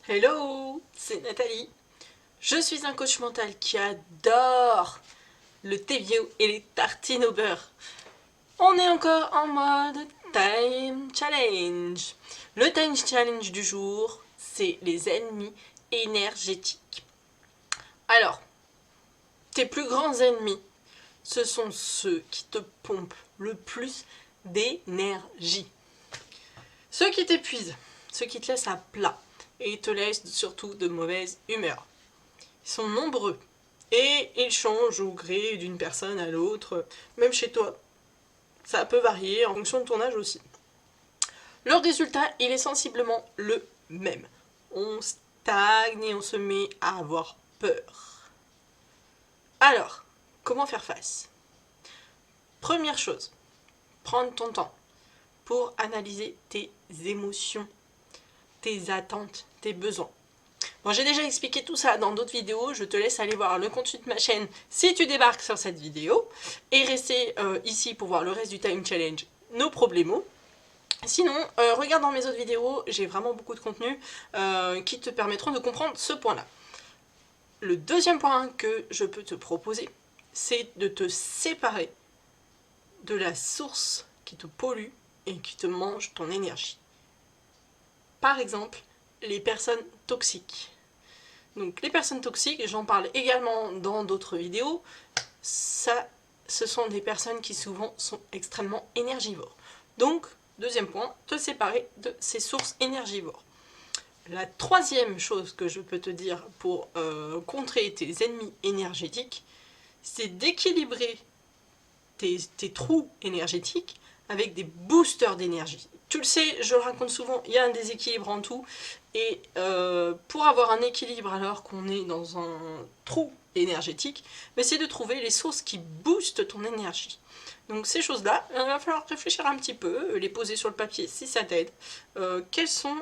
Hello, c'est Nathalie. Je suis un coach mental qui adore le thé bio et les tartines au beurre. On est encore en mode Time Challenge. Le Time Challenge du jour, c'est les ennemis énergétiques. Alors, tes plus grands ennemis, ce sont ceux qui te pompent le plus d'énergie. Ceux qui t'épuisent, ceux qui te laissent à plat et te laissent surtout de mauvaise humeur. Ils sont nombreux et ils changent au gré d'une personne à l'autre, même chez toi. Ça peut varier en fonction de ton âge aussi. Le résultat, il est sensiblement le même. On stagne et on se met à avoir peur. Alors, comment faire face? Première chose, prendre ton temps pour analyser tes émotions, tes attentes, tes besoins. Bon, j'ai déjà expliqué tout ça dans d'autres vidéos, je te laisse aller voir le contenu de ma chaîne si tu débarques sur cette vidéo, et rester ici pour voir le reste du Time Challenge, nos problemos. Sinon, regarde dans mes autres vidéos, j'ai vraiment beaucoup de contenu qui te permettront de comprendre ce point-là. Le deuxième point que je peux te proposer, c'est de te séparer de la source qui te pollue et qui te mange ton énergie. Par exemple, les personnes toxiques. Donc les personnes toxiques, j'en parle également dans d'autres vidéos, ce sont des personnes qui souvent sont extrêmement énergivores. Donc, deuxième point, te séparer de ces sources énergivores. La troisième chose que je peux te dire pour contrer tes ennemis énergétiques, c'est d'équilibrer tes trous énergétiques avec des boosters d'énergie. Tu le sais, je le raconte souvent, il y a un déséquilibre en tout, et pour avoir un équilibre alors qu'on est dans un trou énergétique, c'est de trouver les sources qui boostent ton énergie. Donc ces choses-là, il va falloir réfléchir un petit peu, les poser sur le papier si ça t'aide. Quelles sont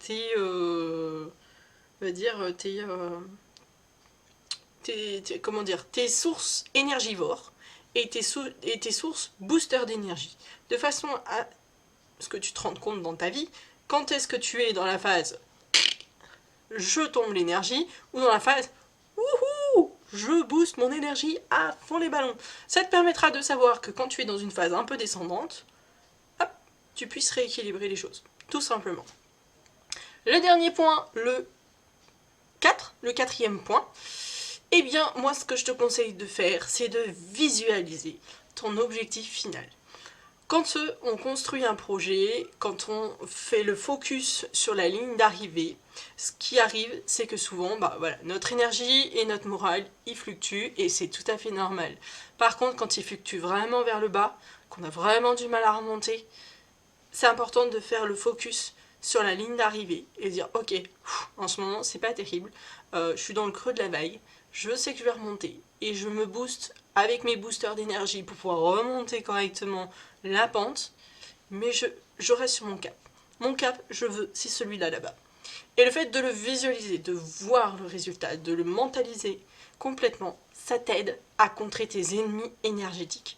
tes sources énergivores et tes sources boosters d'énergie, de façon à ce que tu te rendes compte dans ta vie, quand est-ce que tu es dans la phase je tombe l'énergie, ou dans la phase wouhou, je booste mon énergie à fond les ballons. Ça te permettra de savoir que quand tu es dans une phase un peu descendante, hop, tu puisses rééquilibrer les choses, tout simplement. Le dernier point, le quatrième point, eh bien, moi, ce que je te conseille de faire, c'est de visualiser ton objectif final. Quand on construit un projet, quand on fait le focus sur la ligne d'arrivée, ce qui arrive, c'est que souvent, notre énergie et notre morale, ils fluctuent, et c'est tout à fait normal. Par contre, quand ils fluctuent vraiment vers le bas, qu'on a vraiment du mal à remonter, c'est important de faire le focus sur la ligne d'arrivée et dire ok, en ce moment c'est pas terrible, je suis dans le creux de la vague, je sais que je vais remonter et je me booste avec mes boosters d'énergie pour pouvoir remonter correctement la pente, mais je reste sur mon cap. Mon cap, je veux, c'est celui-là là-bas. Et le fait de le visualiser, de voir le résultat, de le mentaliser complètement, ça t'aide à contrer tes ennemis énergétiques.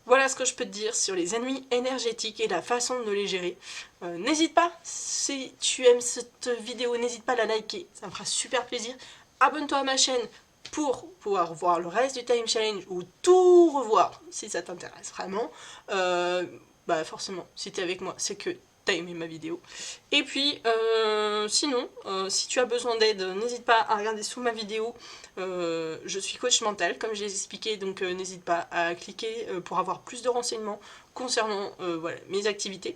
Voilà ce que je peux te dire sur les ennemis énergétiques et la façon de les gérer. N'hésite pas, si tu aimes cette vidéo, n'hésite pas à la liker, ça me fera super plaisir. Abonne-toi à ma chaîne pour pouvoir voir le reste du Time Challenge ou tout revoir si ça t'intéresse vraiment. Forcément, si tu es avec moi, c'est que t'as aimé ma vidéo. Et puis, sinon, si tu as besoin d'aide, n'hésite pas à regarder sous ma vidéo. Je suis coach mental, comme je l'ai expliqué, donc n'hésite pas à cliquer pour avoir plus de renseignements concernant mes activités.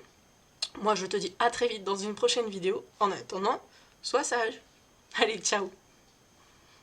Moi, je te dis à très vite dans une prochaine vidéo. En attendant, sois sage. Allez, ciao!